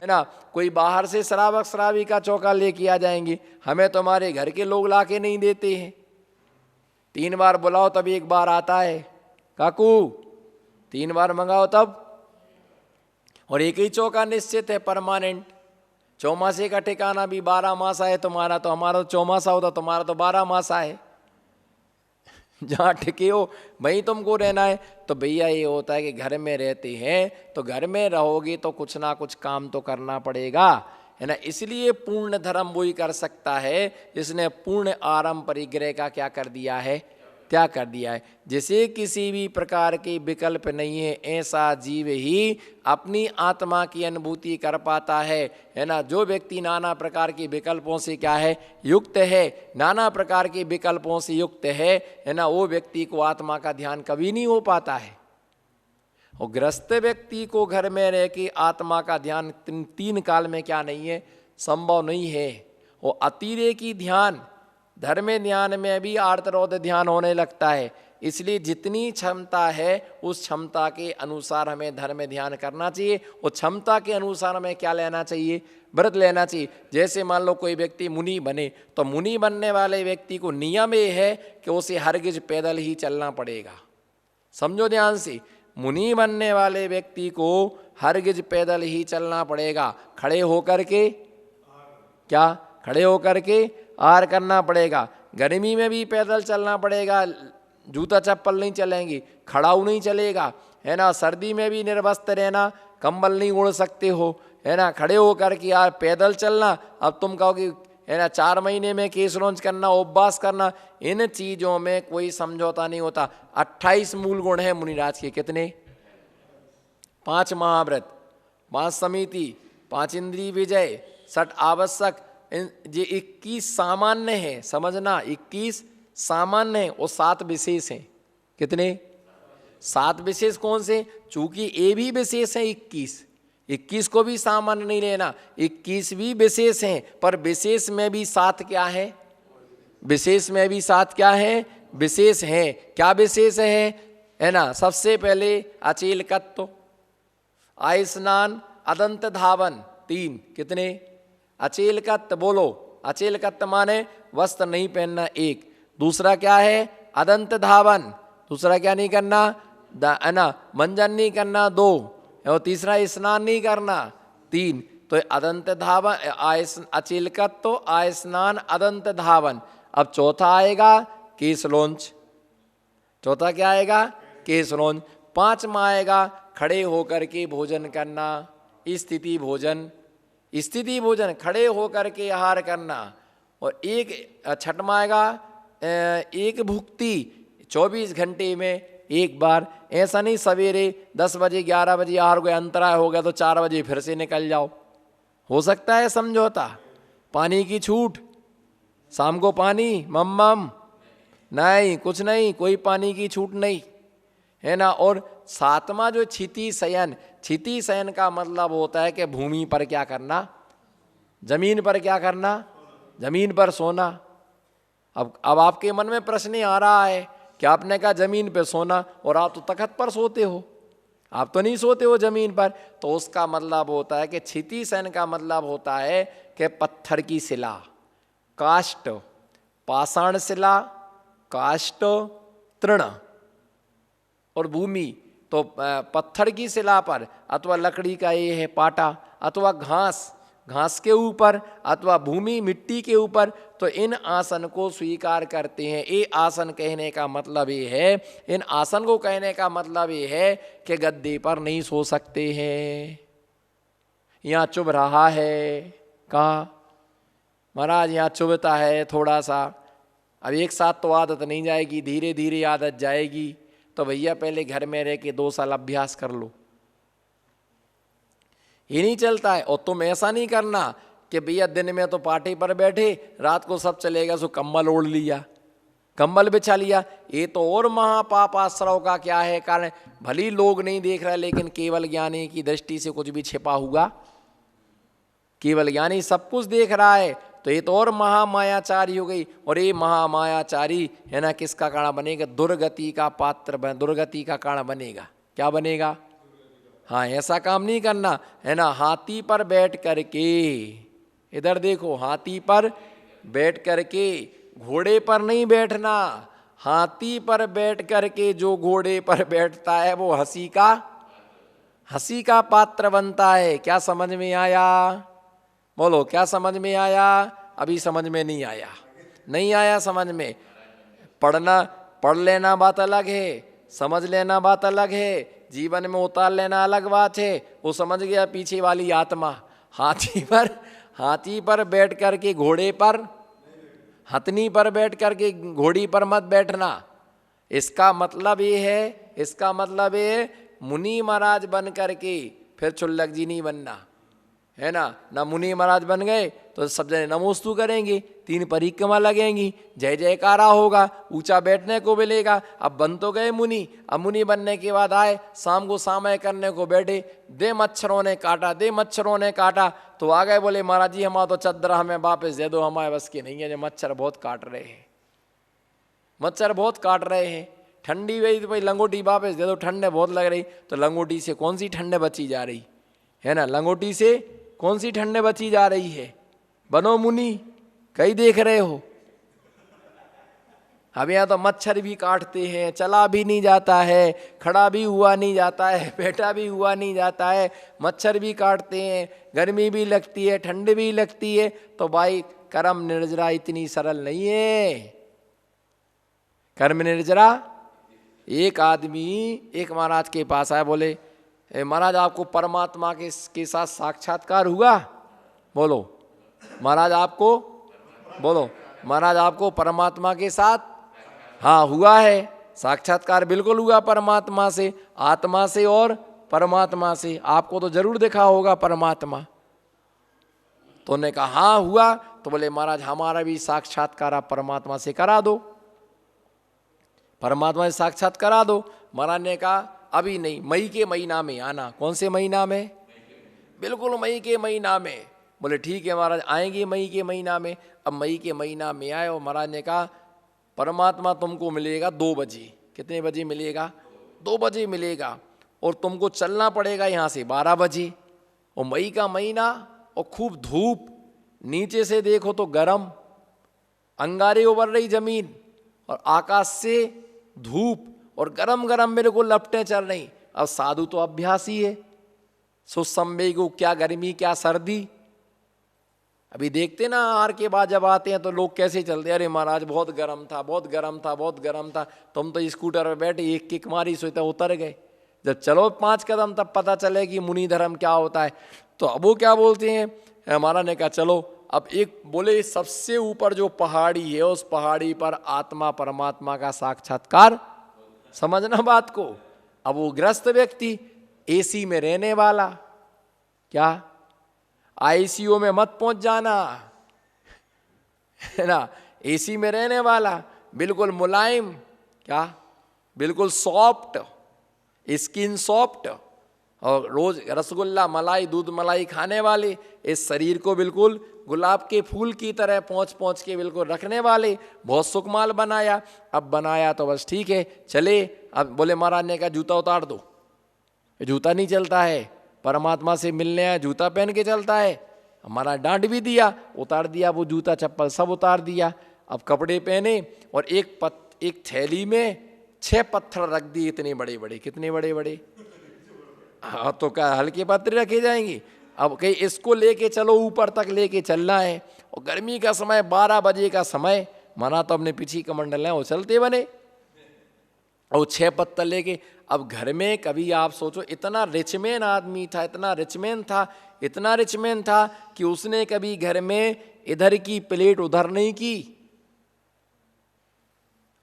है ना। कोई बाहर से शराबक शराबी का चौका लेके आ जाएंगे, हमें तो हमारे घर के लोग लाके नहीं देते हैं। 3 बार बुलाओ तब 1 बार आता है, काकू 3 बार मंगाओ तब। और एक ही चौका निश्चित है, परमानेंट। चौमासे का ठिकाना भी 12 मासा है तुम्हारा, तो हमारा तो चौमासा होता, तुम्हारा तो 12 मासा है। जहाँ ठिके हो वहीं तुमको रहना है। तो भैया ये होता है कि घर में रहते हैं तो घर में रहोगे तो कुछ ना कुछ काम तो करना पड़ेगा, है ना। इसलिए पूर्ण धर्म वही कर सकता है जिसने पूर्ण आरंभ परिग्रह का क्या कर दिया है, त्याग कर दिया है। जिसे किसी भी प्रकार के विकल्प नहीं है, ऐसा जीव ही अपनी आत्मा की अनुभूति कर पाता है ना। जो व्यक्ति नाना प्रकार के विकल्पों से क्या है, युक्त है, नाना प्रकार के विकल्पों से युक्त है ना, वो व्यक्ति को आत्मा का ध्यान कभी नहीं हो पाता है। और ग्रस्त व्यक्ति को घर में रह के आत्मा का ध्यान 3 काल में क्या नहीं है, संभव नहीं है। वो अतिरेकी ध्यान, धर्म ध्यान में भी आर्तरोध ध्यान होने लगता है। इसलिए जितनी क्षमता है उस क्षमता के अनुसार हमें धर्म ध्यान करना चाहिए। और क्षमता के अनुसार हमें क्या लेना चाहिए, व्रत लेना चाहिए। जैसे मान लो कोई व्यक्ति मुनि बने, तो मुनि बनने वाले व्यक्ति को नियम ये है कि उसे हरगिज पैदल ही चलना पड़ेगा। समझो ध्यान से, मुनि बनने वाले व्यक्ति को हरगिज पैदल ही चलना पड़ेगा। खड़े होकर के क्या, खड़े होकर के आहार करना पड़ेगा। गर्मी में भी पैदल चलना पड़ेगा, जूता चप्पल नहीं चलेंगी, खड़ाऊ नहीं चलेगा, है ना। सर्दी में भी निर्वस्त्र रहना, कंबल नहीं ओढ़ सकते हो, है ना। खड़े होकर के यार पैदल चलना। अब तुम कहो कि है ना 4 महीने में केस लॉन्च करना, उपवास करना, इन चीज़ों में कोई समझौता नहीं होता। 28 मूल गुण है मुनिराज के। कितने? 5 महाव्रत, 5 समिति, 5 इंद्रिय विजय, 60 आवश्यक, ये 21 सामान्य है, समझना। 21 सामान्य है और 7 विशेष हैं। कितने? 7 विशेष कौन से? चूंकि ये भी विशेष है 21 को भी सामान्य नहीं लेना, 21 भी विशेष हैं। पर विशेष में भी 7 क्या है, विशेष में भी 7 क्या है, विशेष है। क्या विशेष है ना। सबसे पहले अचेलकत्व, आय स्नान, अदंत धावन, 3। कितने? अचेलकत्व बोलो। अचेलकत्व माने वस्त्र नहीं पहनना, 1। दूसरा क्या है? अदंत धावन। दूसरा क्या नहीं करना, ना मंजन नहीं करना, 2। और तीसरा स्नान नहीं करना, 3। तो अदंत धावन, अचेलकत्व, आय स्नान, अदंत धावन। अब चौथा आएगा केस लॉन्च। चौथा क्या आएगा? Case launch. 5वां आएगा खड़े होकर के भोजन करना, स्थिति भोजन। स्थिति भोजन, खड़े होकर के आहार करना। और 6वां आएगा एक भुक्ति, 24 घंटे में 1 बार। ऐसा नहीं सवेरे 10 बजे 11 बजे आहार कोई अंतराय हो गया तो 4 बजे फिर से निकल जाओ, हो सकता है समझौता। पानी की छूट, शाम को पानी मम्मम नहीं, कुछ नहीं, कोई पानी की छूट नहीं, है ना। और 7वां जो क्षिति शयन, क्षिति शयन का मतलब होता है कि भूमि पर क्या करना, जमीन पर क्या करना, जमीन पर सोना। अब आपके मन में प्रश्न आ रहा है कि आपने कहा जमीन पर सोना और आप तो तख्त पर सोते हो, आप तो नहीं सोते हो जमीन पर। तो उसका मतलब होता है कि क्षिति शयन का मतलब होता है कि पत्थर की शिला, काष्ठ, पाषाण शिला, काष्ठ, तृण और भूमि। तो पत्थर की शिला पर, अथवा लकड़ी का ये है पाटा, अथवा घास के ऊपर, अथवा भूमि मिट्टी के ऊपर, तो इन आसन को स्वीकार करते हैं। ये आसन कहने का मतलब ये है, इन आसन को कहने का मतलब ये है कि गद्दे पर नहीं सो सकते हैं। यहाँ चुभ रहा है, कहा महाराज यहाँ चुभता है थोड़ा सा। अब एक साथ तो आदत नहीं जाएगी, धीरे धीरे आदत जाएगी। तो भैया पहले घर में रह के 2 साल अभ्यास कर लो। ये नहीं चलता है। और तुम ऐसा नहीं करना कि भैया दिन में तो पार्टी पर बैठे, रात को सब चलेगा सो कंबल ओढ़ लिया, कंबल बिछा लिया। ये तो और महापाप आश्रव का क्या है कारण। भली लोग नहीं देख रहे, लेकिन केवल ज्ञानी की दृष्टि से कुछ भी छिपा हुआ, केवल ज्ञानी सब कुछ देख रहा है। तो ये तो और महामायाचारी हो गई। और ये महामायाचारी है ना, किसका कारण बनेगा? दुर्गति का पात्र बन, दुर्गति का कारण बनेगा। क्या बनेगा? हाँ ऐसा काम नहीं करना है ना। हाथी पर बैठ करके, इधर देखो, हाथी पर बैठ करके, घोड़े पर नहीं बैठना। हाथी पर बैठ करके जो घोड़े पर बैठता है वो हंसी का पात्र बनता है। क्या समझ में आया? बोलो, क्या समझ में आया? अभी समझ में नहीं आया, नहीं आया समझ में। पढ़ लेना बात अलग है, समझ लेना बात अलग है, जीवन में उतार लेना अलग बात है। वो समझ गया पीछे वाली आत्मा। हाथी पर बैठ करके घोड़े पर, हथनी पर बैठ करके घोड़ी पर मत बैठना। इसका मतलब ये है मुनि महाराज बन करके फिर चुल्लक जी नहीं बनना, है ना मुनि महाराज बन गए तो सब जने नमोस्तु करेंगे, 3 परिक्रमा लगेंगी, जय जयकारा होगा, ऊंचा बैठने को मिलेगा। अब बन तो गए मुनि, अब मुनि बनने के बाद आए शाम को सामय करने को बैठे, दे मच्छरों ने काटा तो आ गए, बोले महाराज जी हमारा तो चद्दरा हमें वापस दे दो, हमारे बस की नहीं है, जो मच्छर बहुत काट रहे हैं। ठंडी हुई तो भाई लंगोटी वापस दे दो, ठंडे बहुत लग रही। तो लंगोटी से कौन सी ठंडे बची जा रही है ना, लंगोटी से कौन सी ठंडे बची जा रही है? बनो मुनि, कहीं देख रहे हो? अब यहाँ तो मच्छर भी काटते हैं, चला भी नहीं जाता है, खड़ा भी हुआ नहीं जाता है, बैठा भी हुआ नहीं जाता है, मच्छर भी काटते हैं, गर्मी भी लगती है, ठंड भी लगती है। तो भाई कर्म निर्जरा इतनी सरल नहीं है। कर्म निर्जरा, एक आदमी एक महाराज के पास आया, बोले महाराज आपको परमात्मा के साथ साक्षात्कार हुआ? बोलो महाराज आपको परमात्मा के साथ, हाँ हुआ है, साक्षात्कार बिल्कुल हुआ परमात्मा से, आत्मा से और परमात्मा से। आपको तो जरूर देखा होगा परमात्मा। तो उन्होंने कहा हाँ हुआ। तो बोले महाराज हमारा भी साक्षात्कार आप परमात्मा से करा दो, परमात्मा से साक्षात करा दो। महाराज ने कहा अभी नहीं, मई के महीना में आना। कौन से महीना में? बिल्कुल मई के महीना में। बोले ठीक है महाराज आएंगे मई के महीना में। अब मई के महीना में आए और महाराज ने कहा परमात्मा तुमको मिलेगा 2 बजे। कितने बजे मिलेगा? 2 बजे मिलेगा, और तुमको चलना पड़ेगा यहाँ से 12 बजे। और मई का महीना और खूब धूप, नीचे से देखो तो गर्म, अंगारे उबर रही जमीन, और आकाश से धूप और गरम गरम मेरे को लपटें चल रही। अब साधु तो अभ्यासी है, सुसंबे को क्या गर्मी क्या सर्दी। अभी देखते ना आहार के बाद जब आते हैं तो लोग कैसे चलते, अरे महाराज बहुत गर्म था। तुम तो स्कूटर पर बैठे, एक किक मारी सोचते उतर गए। जब चलो 5 कदम तब पता चले कि मुनि धर्म क्या होता है। तो अब वो क्या बोलते हैं, हमारा ने कहा चलो अब एक, बोले सबसे ऊपर जो पहाड़ी है उस पहाड़ी पर आत्मा परमात्मा का साक्षात्कार, समझना बात को। अब वो ग्रस्त व्यक्ति एसी में रहने वाला, क्या आईसीयू में मत पहुंच जाना, है ना, एसी में रहने वाला, बिल्कुल मुलायम, क्या बिल्कुल सॉफ्ट, स्किन सॉफ्ट, और रोज रसगुल्ला मलाई दूध मलाई खाने वाले, इस शरीर को बिल्कुल गुलाब के फूल की तरह पहुँच के बिल्कुल रखने वाले, बहुत सुकमाल बनाया। अब बनाया तो बस ठीक है चले। अब बोले महाराज ने कहा जूता उतार दो। जूता नहीं चलता है, परमात्मा से मिलने आया जूता पहन के चलता है। हमारा डांट भी दिया, उतार दिया, वो जूता चप्पल सब उतार दिया। अब कपड़े पहने और एक थैली में 6 पत्थर रख दिए, इतने बड़े बड़े। कितने बड़े बड़े? हाँ तो क्या हल्के पत्थर रखे जाएंगे? अब कहीं इसको लेके चलो, ऊपर तक लेके चलना है, और गर्मी का समय 12 बजे का समय, माना तो अपने पीछे कमंडल है वो चलते बने, और 6 पत्थर लेके। अब घर में कभी आप सोचो, इतना रिचमैन आदमी था, इतना रिचमैन था कि उसने कभी घर में इधर की प्लेट उधर नहीं की।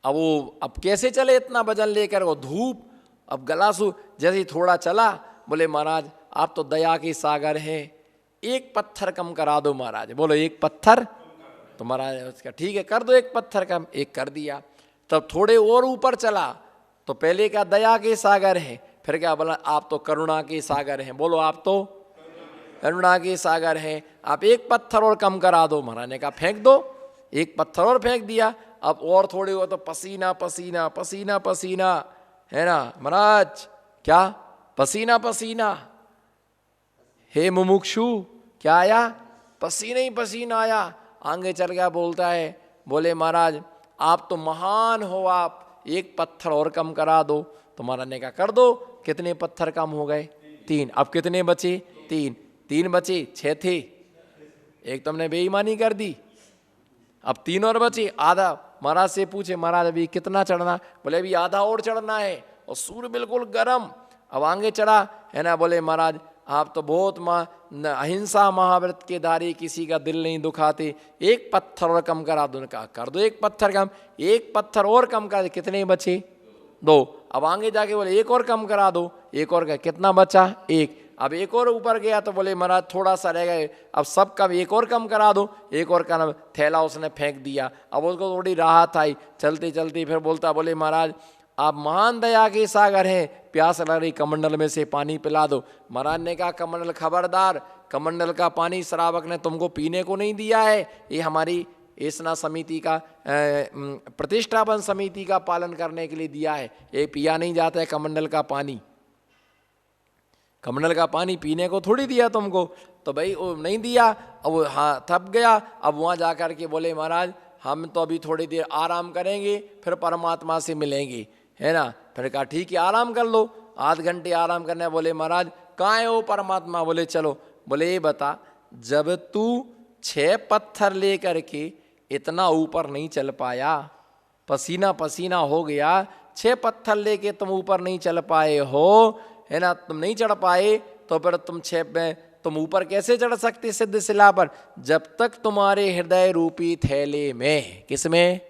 अब कैसे चले इतना वजन लेकर, वो धूप, अब गलासू जैसे थोड़ा चला, बोले महाराज आप तो दया के सागर हैं, 1 पत्थर कम करा दो महाराज। बोलो 1 पत्थर? तो महाराज उसका ठीक है कर दो 1 पत्थर कम। 1 कर दिया। तब थोड़े और ऊपर चला तो पहले क्या दया के सागर हैं, फिर क्या बोला आप तो करुणा के सागर हैं। बोलो आप तो करुणा के सागर हैं, आप 1 पत्थर और कम करा दो। महाराज ने कहा फेंक दो। 1 पत्थर और फेंक दिया। अब और थोड़े हो तो पसीना, है ना महाराज, क्या पसीना पसीना। हे मुमुक्षु, क्या आया? पसीना ही पसीना आया। आगे चल गया, बोलता है, बोले महाराज आप तो महान हो, आप एक पत्थर और कम करा दो। तो महाराज ने कहा कर दो। कितने पत्थर कम हो गए? 3। अब कितने बचे? 3 बचे, 6 थे, एक तुमने बेईमानी कर दी। अब 3 और बचे, आधा। महाराज से पूछे, महाराज अभी कितना चढ़ना? बोले अभी आधा और चढ़ना है, और सूर्य बिल्कुल गर्म। अब आगे चढ़ा है ना। बोले महाराज आप तो बहुत अहिंसा महाव्रत के दारी, किसी का दिल नहीं दुखाते, एक पत्थर और कम करा दो। कहा कर दो, एक पत्थर कम। एक पत्थर और कम कर, कितने बचे? 2। अब आगे जाके बोले एक और कम करा दो। एक और का कितना बचा? 1। अब एक और ऊपर गया तो बोले महाराज थोड़ा सा रह गए, अब सब कम, एक और कम करा दो। एक और का थैला उसने फेंक दिया। अब उसको थोड़ी राहत आई। चलते चलते फिर बोलता, बोले महाराज आप महान दया के सागर हैं, प्यास लग रही, कमंडल में से पानी पिला दो। महाराज ने कहा कमंडल खबरदार, कमंडल का पानी श्रावक ने तुमको पीने को नहीं दिया है, ये हमारी ऐसना समिति का प्रतिष्ठापन समिति का पालन करने के लिए दिया है, ये पिया नहीं जाता है कमंडल का पानी। कमंडल का पानी पीने को थोड़ी दिया तुमको। तो भाई वो नहीं दिया। अब वो हाँ थक गया। अब वहाँ जा कर के बोले महाराज हम तो अभी थोड़ी देर आराम करेंगे, फिर परमात्मा से मिलेंगे, है ना। फिर कहा ठीक है आराम कर लो, आध घंटे आराम करने। बोले महाराज कहाँ है वो परमात्मा? बोले चलो। बोले ये बता, जब तू 6 पत्थर ले करके इतना ऊपर नहीं चल पाया, पसीना पसीना हो गया, 6 पत्थर लेके तुम ऊपर नहीं चल पाए हो, है ना, तुम नहीं चढ़ पाए, तो फिर तुम ऊपर कैसे चढ़ सकते सिद्ध शिला पर? जब तक तुम्हारे हृदय रूपी थैले में, किसमें?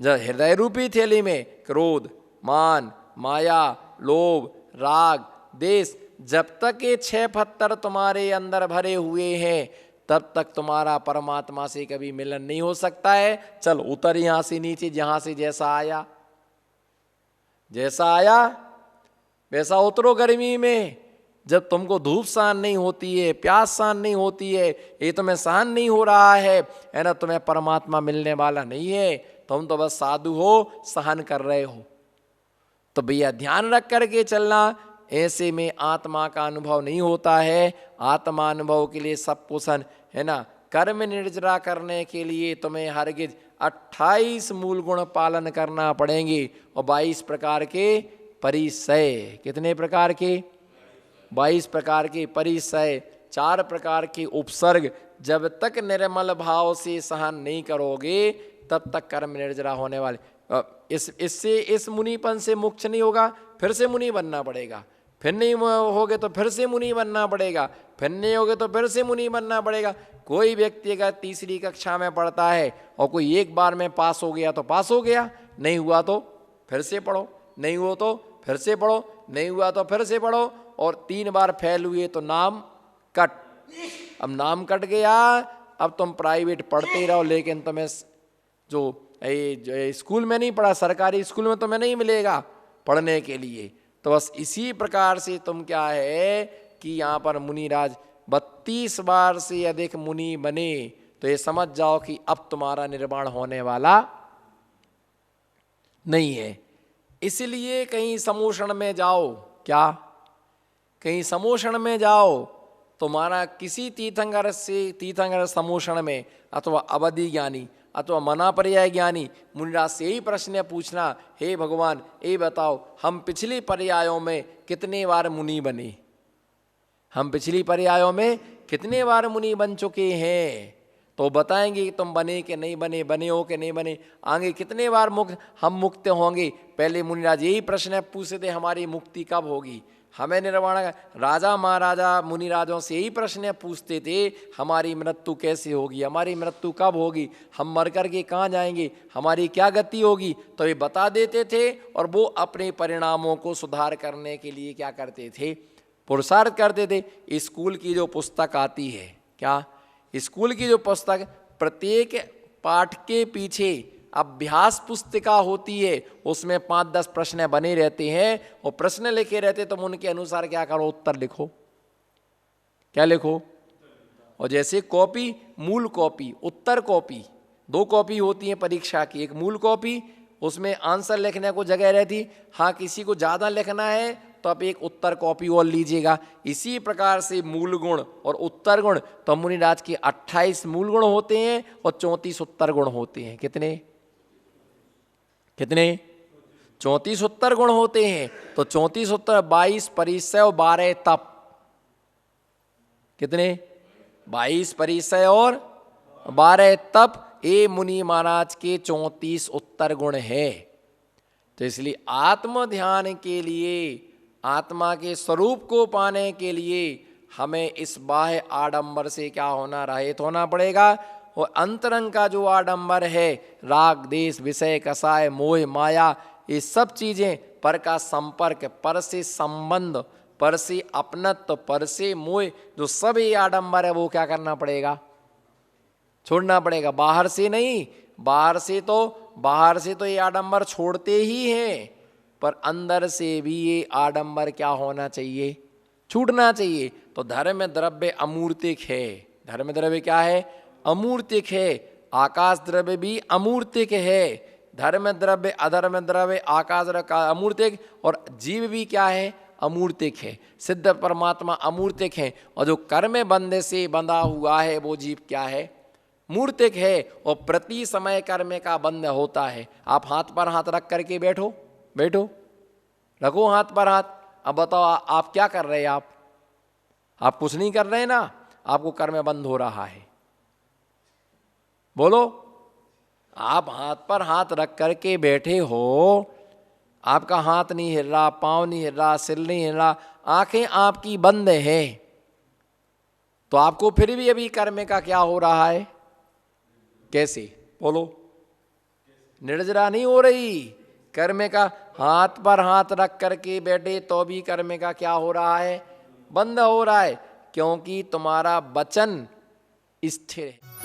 जब हृदय रूपी थैले में क्रोध, मान, माया, लोभ, राग, देश, जब तक ये 6 पत्थर तुम्हारे अंदर भरे हुए हैं, तब तक तुम्हारा परमात्मा से कभी मिलन नहीं हो सकता है। चल उतर यहां से नीचे, जहां से जैसा आया, जैसा आया वैसा उतरो। गर्मी में जब तुमको धूप सहन नहीं होती है, प्यास सहन नहीं होती है, ये तुम्हें सहन नहीं हो रहा है ना, तुम्हें परमात्मा मिलने वाला नहीं है, तुम तो बस साधु हो, सहन कर रहे हो। तो भैया ध्यान रख करके चलना, ऐसे में आत्मा का अनुभव नहीं होता है। आत्मा अनुभव के लिए सब कुछ है ना, कर्म निर्जरा करने के लिए तुम्हें हरगिज 28 मूल गुण पालन करना पड़ेंगे, और 22 प्रकार के परिसय। कितने प्रकार के? 22 प्रकार के परिसय, 4 प्रकार के उपसर्ग। जब तक निर्मल भाव से सहन नहीं करोगे, तब तक कर्म निर्जरा होने वाले। इससे इस मुनिपन से मुक्त नहीं होगा, फिर से मुनि बनना पड़ेगा। फिर नहीं होगे तो फिर से मुनि बनना पड़ेगा, फिर नहीं होगे तो फिर से मुनि बनना पड़ेगा। कोई व्यक्ति अगर तीसरी कक्षा में पढ़ता है और कोई एक बार में पास हो गया तो पास हो गया, नहीं हुआ तो फिर से पढ़ो, नहीं हुआ तो फिर से पढ़ो, नहीं हुआ तो फिर से पढ़ो, और 3 बार फेल हुए तो नाम कट। अब नाम कट गया, अब तुम प्राइवेट पढ़ते रहो, लेकिन तुम्हें जो स्कूल में नहीं पढ़ा, सरकारी स्कूल में तुम्हें नहीं मिलेगा पढ़ने के लिए। तो बस इसी प्रकार से तुम क्या है कि यहाँ पर मुनिराज 32 बार से अधिक मुनि बने, तो ये समझ जाओ कि अब तुम्हारा निर्माण होने वाला नहीं है। इसलिए कहीं समोषण में जाओ, क्या कहीं समोषण में जाओ, तुम्हारा किसी तीर्थंकर समोषण में, अथवा अवधि ज्ञानी अथवा मना पर्याय ज्ञानी मुनिराज से यही प्रश्न पूछना, हे भगवान ये बताओ हम पिछली पर्यायों में कितने बार मुनि बने, हम पिछली पर्यायों में कितने बार मुनि बन चुके हैं, तो बताएंगे कि तुम बने कि नहीं बने, बने हो कि नहीं बने, आगे कितने बार हम मुक्त होंगे। पहले मुनिराज यही प्रश्न पूछते थे, हमारी मुक्ति कब होगी, हमें निर्वाण। राजा महाराजा मुनिराजों से यही प्रश्न पूछते थे, हमारी मृत्यु कैसे होगी, हमारी मृत्यु कब होगी, हम मर कर के कहाँ जाएंगे, हमारी क्या गति होगी। तो ये बता देते थे, और वो अपने परिणामों को सुधार करने के लिए क्या करते थे, पुरुषार्थ करते थे। स्कूल की जो पुस्तक आती है, क्या स्कूल की जो पुस्तक, प्रत्येक पाठ के पीछे अभ्यास पुस्तिका होती है, उसमें 5-10 प्रश्न बने रहते हैं, और प्रश्न लिखे रहते, तुम उनके अनुसार क्या करो, उत्तर लिखो। क्या लिखो? और जैसे कॉपी, मूल कॉपी, उत्तर कॉपी, 2 कॉपी होती है परीक्षा की। एक मूल कॉपी, उसमें आंसर लिखने को जगह रहती, हाँ किसी को ज़्यादा लिखना है तो आप एक उत्तर कॉपी और लीजिएगा। इसी प्रकार से मूल गुण और उत्तर गुण, तो मुनिराज के 28 मूल गुण होते हैं और 34 उत्तर गुण होते हैं। कितने कितने 34 उत्तर गुण होते हैं। तो 34 उत्तर 22 परिचय और 12 तप। कितने 22 परिचय और 12 तप, ये मुनि महाराज के 34 उत्तर गुण है। तो इसलिए आत्म ध्यान के लिए, आत्मा के स्वरूप को पाने के लिए हमें इस बाह्य आडंबर से क्या होना, रहित होना पड़ेगा। और अंतरंग का जो आडंबर है, राग देश विषय कसाय मोह माया, ये सब चीजें पर का संपर्क, पर से संबंध, पर से अपनत्व, पर से मोह, जो सब ये आडंबर है वो क्या करना पड़ेगा, छोड़ना पड़ेगा। बाहर से नहीं, बाहर से तो ये आडंबर छोड़ते ही हैं, पर अंदर से भी ये आडंबर क्या होना चाहिए, छूटना चाहिए। तो धर्म द्रव्य अमूर्तिक है। धर्म द्रव्य क्या है, अमूर्तिक है। आकाश द्रव्य भी अमूर्तिक है। धर्म द्रव्य अधर्म द्रव्य आकाश द्रव्य का अमूर्तिक, और जीव भी क्या है, अमूर्तिक है। सिद्ध परमात्मा अमूर्तिक है, और जो कर्म बंधे से बंधा हुआ है वो जीव क्या है, मूर्तिक है। और प्रति समय कर्म का बंध होता है। आप हाथ पर हाथ रख करके बैठो, रखो हाथ पर हाथ। अब बताओ आप क्या कर रहे हैं, आप कुछ नहीं कर रहे हैं ना, आपको कर्म बंध हो रहा है। बोलो, आप हाथ पर हाथ रख करके बैठे हो, आपका हाथ नहीं हिल रहा, पाँव नहीं हिल रहा, सिर नहीं हिल रहा, आंखें आपकी बंद है, तो आपको फिर भी अभी कर्म का क्या हो रहा है, कैसे, बोलो, निर्जरा नहीं हो रही। कर्म का हाथ पर हाथ रख करके बैठे तो भी कर्म का क्या हो रहा है, बंद हो रहा है, क्योंकि तुम्हारा वचन स्थिर है।